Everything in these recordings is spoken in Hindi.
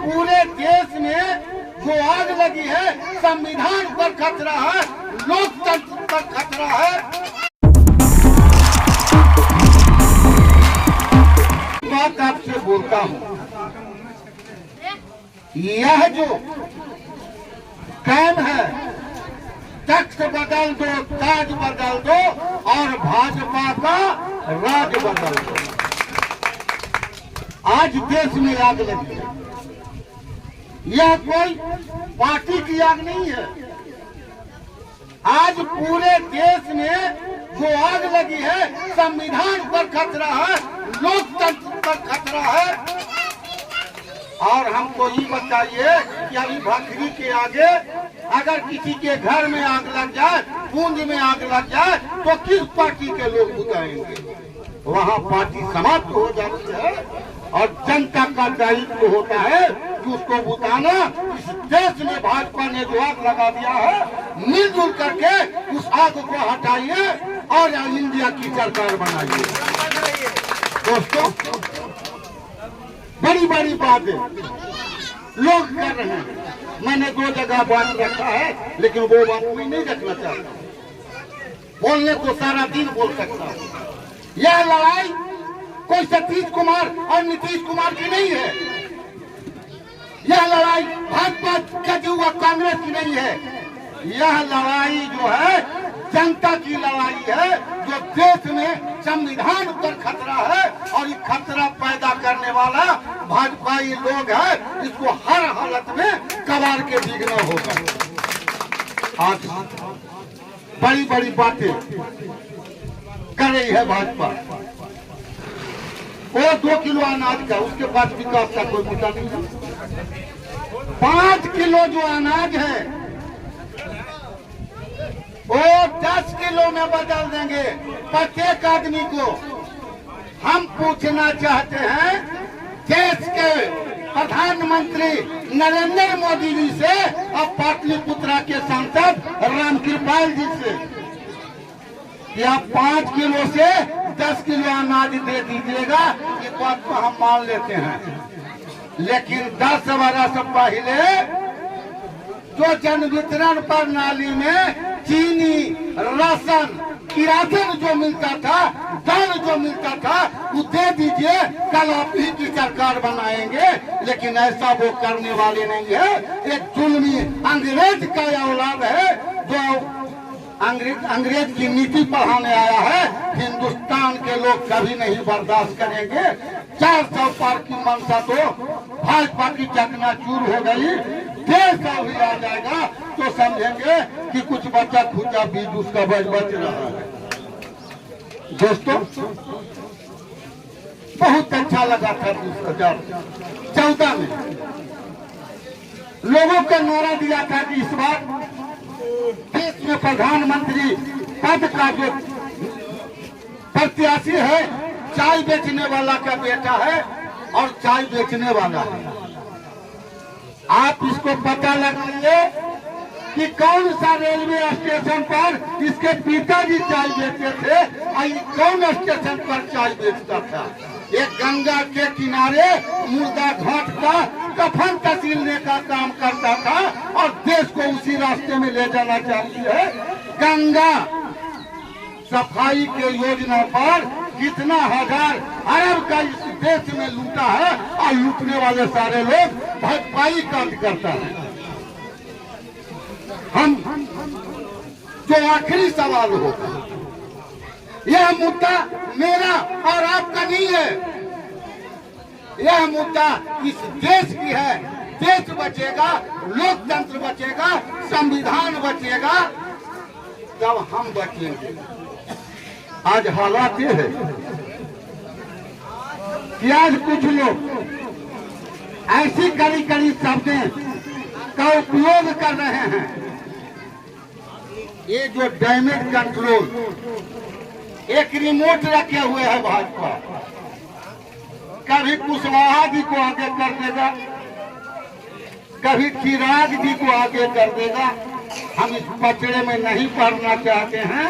पूरे देश में जो आग लगी है, संविधान पर खतरा है, लोकतंत्र पर खतरा है। बात आपसे बोलता हूँ, यह जो काम है, तख्त बदल दो, ताज बदल दो और भाजपा का राज बदल दो। आज देश में आग लगी है, यह कोई पार्टी की आग नहीं है। आज पूरे देश में जो आग लगी है, संविधान पर खतरा है, लोकतंत्र पर खतरा है। और हमको ये बताइए कि अभी भाखरी के आगे अगर किसी के घर में आग लग जाए, पूंज में आग लग जाए, तो किस पार्टी के लोग बुझाएंगे? वहाँ पार्टी समाप्त हो जाती है और जनता का दायित्व होता है कि उसको बुझाना। इस देश में भाजपा ने जो आग लगा दिया है, मिलजुल करके उस आग को हटाइए और इंडिया की सरकार बनाइए। दोस्तों, बड़ी बड़ी बातें लोग कर रहे हैं। मैंने 2 जगह बात रखा है, लेकिन वो बात मैं नहीं रखना चाहता। बोलने को सारा दिन बोल सकता हूँ। यह लड़ाई कोई सतीश कुमार और नीतीश कुमार की नहीं है। यह लड़ाई भाजपा का युवा कांग्रेस की नहीं है। यह लड़ाई जो है जनता की लड़ाई है, जो देश में संविधान पर खतरा है। और ये खतरा पैदा करने वाला भाजपाई लोग है, इसको हर हालत में कबाड़ के भीगना होगा। आज बड़ी बड़ी बातें कर रही है भाजपा। वो 2 किलो अनाज का, उसके पास विकास का कोई मुद्दा नहीं है। 5 किलो जो अनाज है वो 10 किलो में बदल देंगे प्रत्येक आदमी को। हम पूछना चाहते हैं देश के प्रधानमंत्री नरेंद्र मोदी जी से और पाटलिपुत्रा के सांसद रामकृपाल जी से, या 5 किलो से 10 किलो अनाज दे दीजिएगा, ये बात को हम मान लेते हैं। लेकिन 10 बरस पहले जो जन वितरण प्रणाली में चीनी, राशन, किरासन जो मिलता था, दाल जो मिलता था, वो दे दीजिए, कल आप ही की सरकार बनाएंगे। लेकिन ऐसा वो करने वाले नहीं है। एक जुल्मी अंग्रेज का औलाद है जो अंग्रेज की नीति पढ़ाने आया है। हिंदुस्तान के लोग कभी नहीं बर्दाश्त करेंगे। 400 पार की मंशा तो भाजपा की चकनाचूर हो गई। 150 भी आ जाएगा तो समझेंगे कि कुछ बच्चा खुचा बीज उसका बच रहा है। दोस्तों, बहुत अच्छा लगा था 2014 में लोगों को नारा दिया था कि इस बार देश में प्रधानमंत्री पद का जो प्रत्याशी है, चाय बेचने वाला का बेटा है और चाय बेचने वाला है। आप इसको पता लगाइए कि कौन सा रेलवे स्टेशन पर इसके पिताजी चाय बेचते थे और कौन स्टेशन पर चाय बेचता था। एक गंगा के किनारे मुर्दा घाट का कफन तसीलने का काम करता था और देश को उसी रास्ते में ले जाना चाहती है। गंगा सफाई के योजना पर कितना हजार अरब का इस देश में लूटा है और लूटने वाले सारे लोग भाजपाई कार्यकर्ता है। हम जो आखिरी सवाल होगा, यह मुद्दा मेरा और आपका नहीं है। यह मुद्दा इस देश की है। देश बचेगा, लोकतंत्र बचेगा, संविधान बचेगा, जब हम बचेंगे। आज हालात ये है कि आज कुछ लोग ऐसी कड़ी कड़ी शब्दें का उपयोग कर रहे हैं। ये जो डैमेज कंट्रोल, एक रिमोट रखे हुए है भाजपा, कभी कुशवाहा जी को आगे कर देगा, कभी चिराग जी को आगे कर देगा। हम इस पचड़े में नहीं पड़ना चाहते हैं।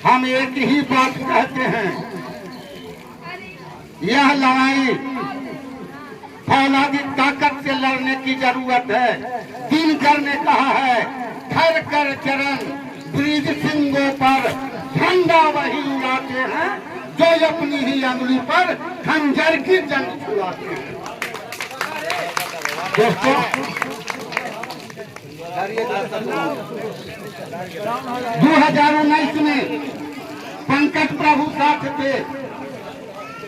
हम एक ही बात कहते हैं, यह लड़ाई फौलादी ताकत से लड़ने की जरूरत है। दिनकर ने कहा है, खर कर चरण ब्रिज सिंगों पर झंडा वही उड़ाते हैं जो अपनी ही अंगुली पर खंजर की जंग छुड़ाते हैं। दोस्तों, 2019 में पंकज प्रभु साथ थे,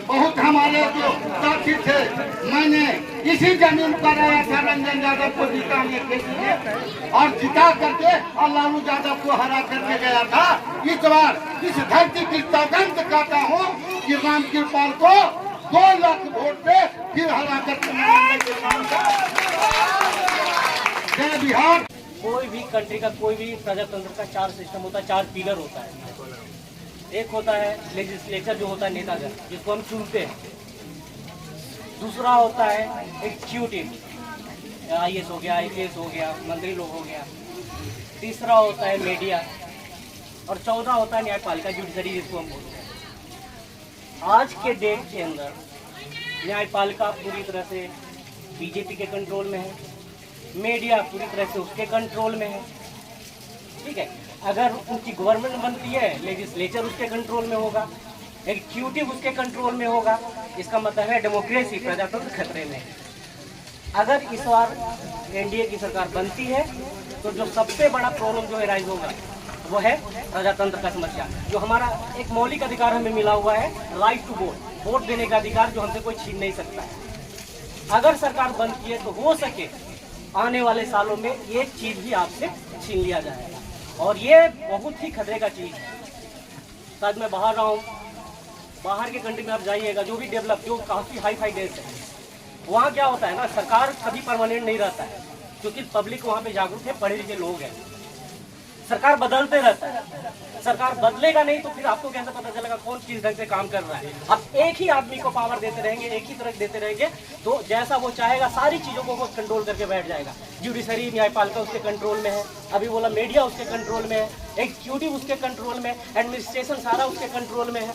बहुत हमारे जो साथी थे। मैंने इसी जमीन पर आया था रंजन यादव को जिताने के लिए और जिता करके और लालू यादव को हरा करके गया था। इस बार इस धरती की सौगंध कहता हूँ कि राम कृपाल को 2 लाख वोट पे फिर हरा करके जय बिहार। कोई भी कंट्री का, कोई भी प्रजातंत्र का 4 सिस्टम होता है, 4 पिलर होता है। एक होता है लेजिस्लेचर जो होता है नेतागण, जिसको हम चुनते हैं। दूसरा होता है एग्जीक्यूटिव, IAS हो गया, IPS हो गया, मंत्री लोग हो गया। तीसरा होता है मीडिया और 14 होता है न्यायपालिका, जुडिशरी जिसको हम बोलते हैं। आज के डेट के अंदर न्यायपालिका पूरी तरह से बीजेपी के कंट्रोल में है, मीडिया पूरी तरह से उसके कंट्रोल में है। ठीक है, अगर उनकी गवर्नमेंट बनती है, लेजिस्लेचर उसके कंट्रोल में होगा, एग्जीक्यूटिव उसके कंट्रोल में होगा। इसका मतलब है डेमोक्रेसी, प्रजातंत्र खतरे में। अगर इस बार NDA की सरकार बनती है तो जो सबसे बड़ा प्रॉब्लम जो राइज होगा वो है प्रजातंत्र का समस्या। जो हमारा एक मौलिक अधिकार हमें मिला हुआ है, राइट टू वोट, वोट देने का अधिकार, जो हमसे कोई छीन नहीं सकता है। अगर सरकार बनती है तो हो सके आने वाले सालों में ये चीज भी आपसे छीन लिया जाएगा और ये बहुत ही खतरे का चीज है। शायद मैं बाहर रहा हूँ, बाहर के कंट्री में आप जाइएगा, जो भी डेवलप, जो काफ़ी हाई फाई देश है, वहाँ क्या होता है ना, सरकार कभी परमानेंट नहीं रहता है, क्योंकि पब्लिक वहाँ पे जागरूक है, पढ़े लिखे लोग हैं। सरकार बदलते रहता है, सरकार बदलेगा नहीं तो फिर आपको कैसे पता चलेगा कौन किस ढंग से काम कर रहा है। अब एक ही आदमी को पावर देते रहेंगे, एक ही तरह देते रहेंगे, तो जैसा वो चाहेगा सारी चीज़ों को वो कंट्रोल करके बैठ जाएगा। जुडिशरी, न्यायपालिका उसके कंट्रोल में है, अभी बोला मीडिया उसके कंट्रोल में है, एग्जीक्यूटिव उसके कंट्रोल में, एडमिनिस्ट्रेशन सारा उसके कंट्रोल में है।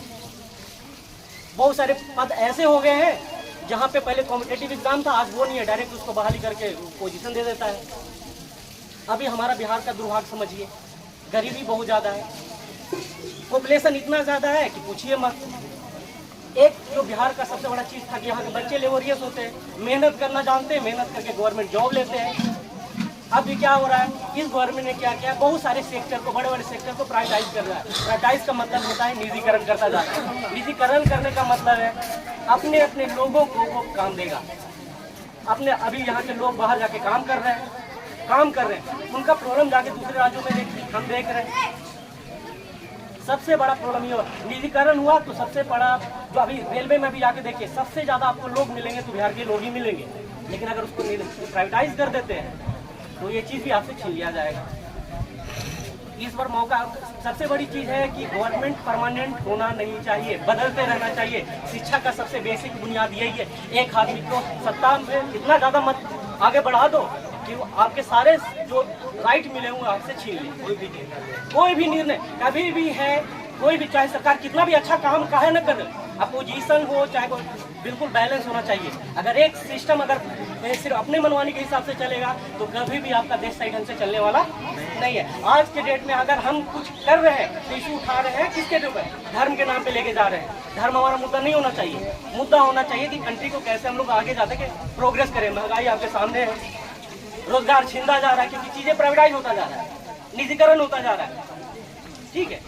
बहुत सारे पद ऐसे हो गए हैं जहाँ पे पहले कॉम्पिटेटिव एग्जाम था, आज वो नहीं है, डायरेक्ट उसको बहाली करके पोजीशन दे देता है। अभी हमारा बिहार का दुर्भाग्य समझिए, गरीबी बहुत ज़्यादा है, पॉपुलेशन इतना ज़्यादा है कि पूछिए मत। एक जो बिहार का सबसे बड़ा चीज़ था कि यहाँ के बच्चे लेबोरियस होते हैं, मेहनत करना जानते हैं, मेहनत करके गवर्नमेंट जॉब लेते हैं। अभी क्या हो रहा है, इस गवर्नमेंट ने क्या किया, बहुत सारे सेक्टर को, बड़े बड़े सेक्टर को प्राइवेटाइज कर रहा है। प्राइवेटाइज का मतलब होता है निजीकरण करता जा रहा है। निजीकरण करने का मतलब है अपने अपने लोगों को वो काम देगा। अपने अभी यहाँ के लोग बाहर जाके काम कर रहे हैं, उनका प्रॉब्लम जाके दूसरे राज्यों में हम देख रहे हैं। सबसे बड़ा प्रॉब्लम ये निजीकरण हुआ तो सबसे बड़ा, जो अभी रेलवे में भी जाके देखिए, सबसे ज़्यादा आपको लोग मिलेंगे तो बिहार के लोग ही मिलेंगे। लेकिन अगर उसको प्राइवेटाइज कर देते हैं तो ये चीज़ भी आपसे छीन लिया जाएगा। इस बार मौका, सबसे बड़ी चीज़ है कि गवर्नमेंट परमानेंट होना नहीं चाहिए, बदलते रहना चाहिए। शिक्षा का सबसे बेसिक बुनियाद यही है। एक आदमी को सत्ता में इतना ज़्यादा मत आगे बढ़ा दो कि वो आपके सारे जो राइट मिले हुए आपसे छीन ले। कोई भी निर्णय कभी भी है, कोई भी, चाहे सरकार कितना भी अच्छा काम काहे न करे, अपोजिशन हो चाहे कोई, बिल्कुल बैलेंस होना चाहिए। अगर एक सिस्टम अगर सिर्फ अपने मनमानी के हिसाब से चलेगा तो कभी भी आपका देश सही ढंग से चलने वाला नहीं है। आज के डेट में अगर हम कुछ कर रहे हैं तो इशू उठा रहे हैं किसके ऊपर, धर्म के नाम पे लेके जा रहे हैं। धर्म हमारा मुद्दा नहीं होना चाहिए। मुद्दा होना चाहिए कि कंट्री को कैसे हम लोग आगे जाते कि प्रोग्रेस करें। महंगाई आपके सामने है, रोजगार छीनता जा रहा है क्योंकि चीजें प्राइवेटाइज होता जा रहा है, निजीकरण होता जा रहा है। ठीक है,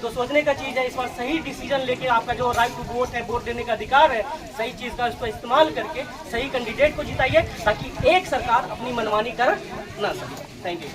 तो सोचने का चीज़ है, इस बार सही डिसीजन लेके आपका जो राइट टू वोट है, वोट देने का अधिकार है, सही चीज़ का उसको इस्तेमाल करके सही कैंडिडेट को जिताइए ताकि एक सरकार अपनी मनमानी कर ना सके। Thank you.